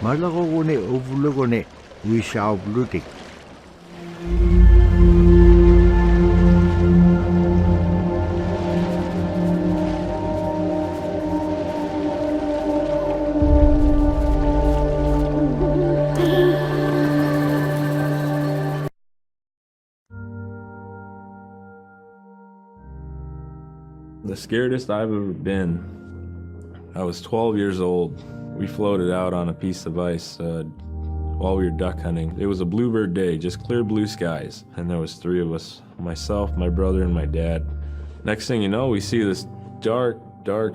Malakogone ovulogone wishaw blutik. The scaredest I've ever been, I was 12 years old. We floated out on a piece of ice while we were duck hunting. It was a bluebird day, just clear blue skies. And there was 3 of us, myself, my brother, and my dad. Next thing you know, we see this dark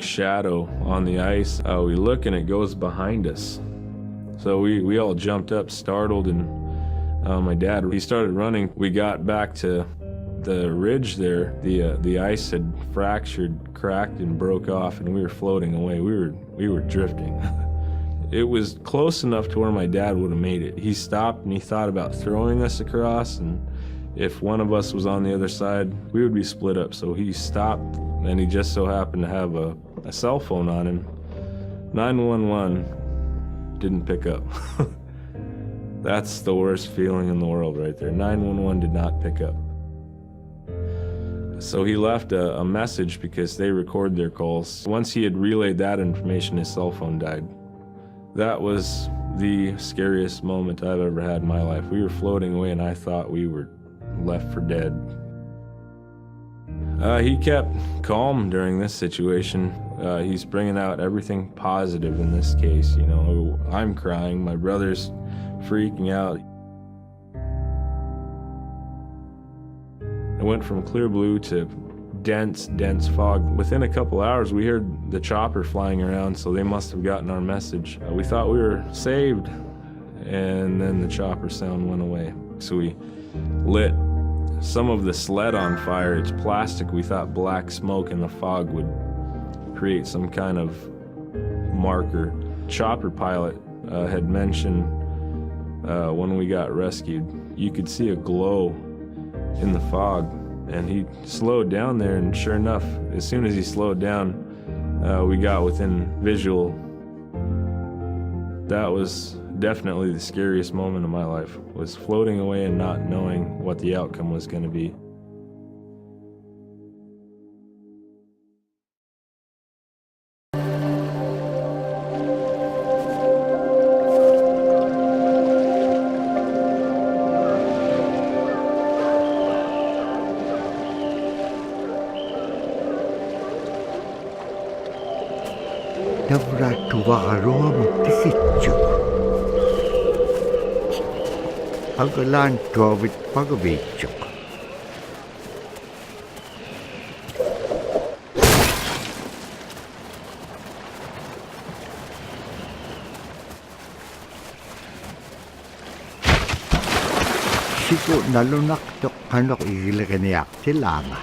shadow on the ice. We look and it goes behind us. So we all jumped up, startled, and my dad, he started running. We got back to the ridge there. The ice had fractured, cracked, and broke off, and we were floating away. We were drifting. It was close enough to where my dad would have made it. He stopped and he thought about throwing us across, and if one of us was on the other side, we would be split up. So he stopped, and he just so happened to have a cell phone on him. 911 didn't pick up. That's the worst feeling in the world right there. 911 did not pick up. So he left a message because they record their calls. Once he had relayed that information, his cell phone died. That was the scariest moment I've ever had in my life. We were floating away and I thought we were left for dead. He kept calm during this situation. He's bringing out everything positive in this case. You know, I'm crying, my brother's freaking out. It went from clear blue to dense fog. Within a couple hours, we heard the chopper flying around, so they must have gotten our message. We thought we were saved, and then the chopper sound went away. So we lit some of the sled on fire. It's plastic. We thought black smoke in the fog would create some kind of marker. Chopper pilot had mentioned when we got rescued, you could see a glow in the fog, and he slowed down there, and sure enough, as soon as he slowed down, we got within visual. That was definitely the scariest moment of my life, was floating away and not knowing what the outcome was going to be. Davra tuwakaroa magtisitsyok. Agalan tuwawit pagabitsyok. Siko nalunak tok kanok igilaganiak silama.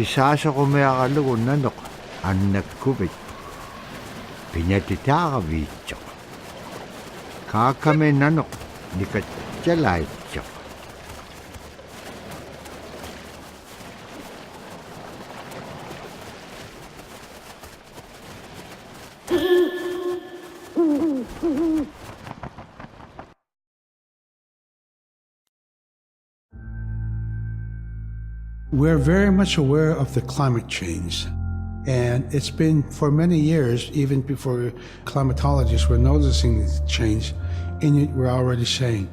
Pisasa ko may akalugon nanok, anak kubit. Pinatita ka vityo. Kakame nanok, di ka tsalaytyo. We're very much aware of the climate change. And it's been for many years, even before climatologists were noticing this change, Inuit were already saying,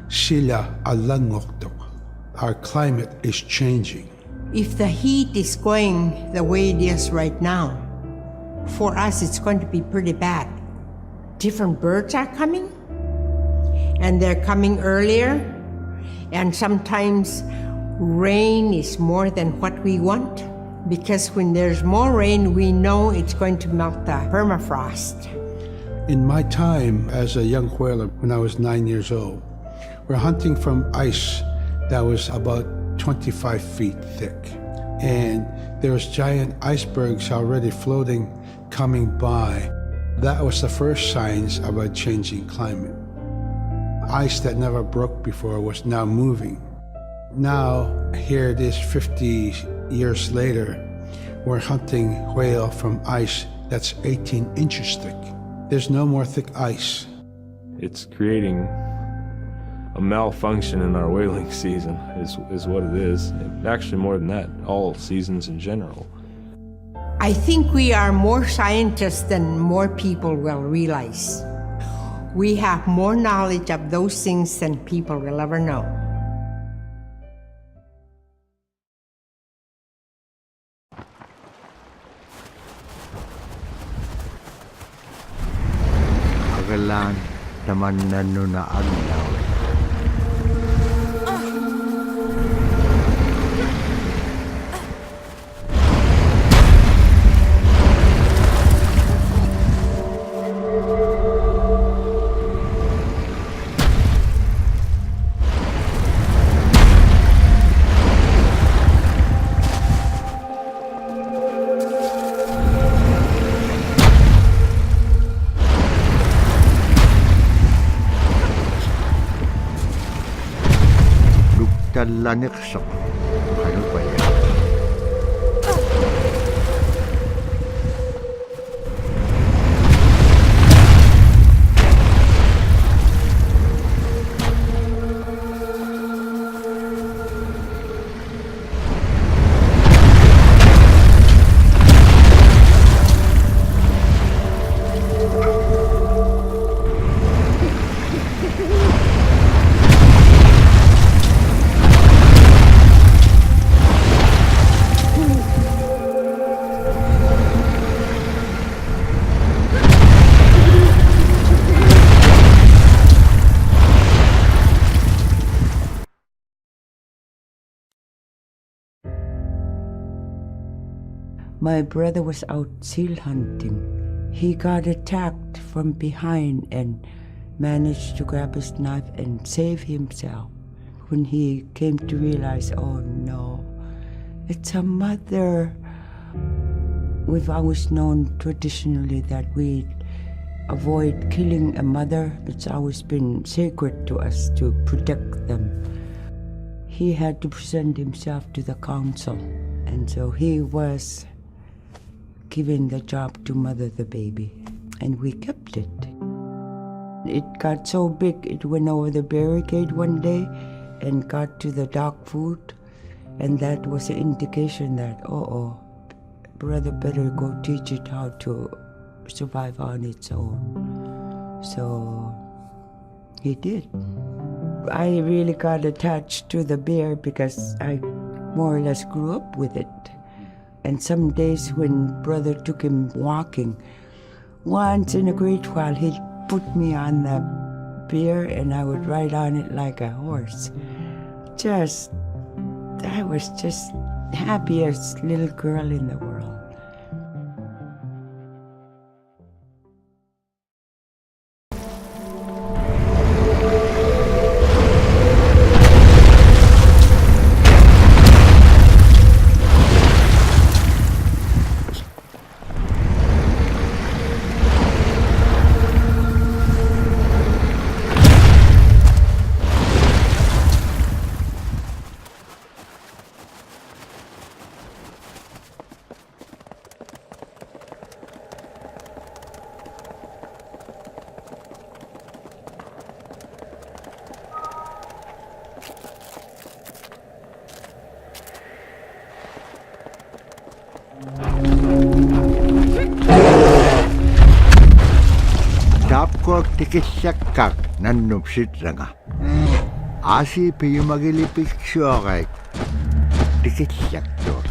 Sila alangokto. Our climate is changing. If the heat is going the way it is right now, for us it's going to be pretty bad. Different birds are coming, and they're coming earlier, and sometimes rain is more than what we want, because when there's more rain, we know it's going to melt the permafrost. In my time as a young whaler, when I was 9 years old, we're hunting from ice that was about 25 feet thick. And there was giant icebergs already floating, coming by. That was the first signs of a changing climate. Ice that never broke before was now moving. Now, here it is 50 years later, we're hunting whale from ice that's 18 inches thick. There's no more thick ice. It's creating a malfunction in our whaling season is what it is. Actually more than that, all seasons in general. I think we are more scientists than more people will realize. We have more knowledge of those things than people will ever know. Agalan, taman na nuna aglaw. Lanik-sok. Ano ba yan? My brother was out seal hunting. He got attacked from behind and managed to grab his knife and save himself. When he came to realize, oh no, it's a mother. We've always known traditionally that we avoid killing a mother. It's always been sacred to us to protect them. He had to present himself to the council, and so he was given the job to mother the baby, and we kept it. It got so big, it went over the barricade one day and got to the dog food, and that was an indication that, brother better go teach it how to survive on its own. So he did. I really got attached to the bear because I more or less grew up with it. And some days when brother took him walking, once in a great while he'd put me on the bear and I would ride on it like a horse. I was just happiest little girl in the world. Tapko tikisyakkak nannupsit ranga. Asi piyumagilipik syokay. Tikisyakkak.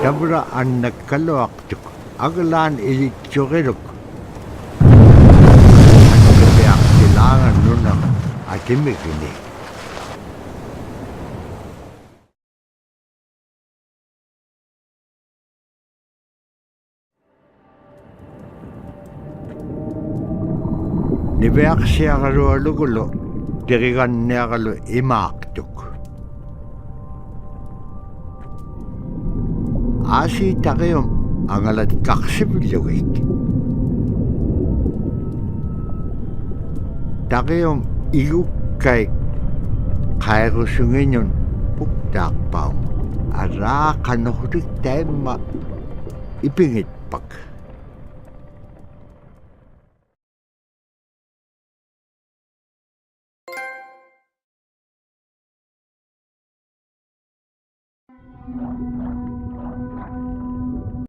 Dabra an nagkaluaktuk, aglan ilitsuriluk. Kapiak silangan nunang atimikini. Nibeak siya kalualugulo, dirigan niya kalu imaaktuk. Asi takayom ang alat kaksibiluwik. Takayom igukay kairusungin yun puktakpaw. Ara kanuhurik tema ipingit pag.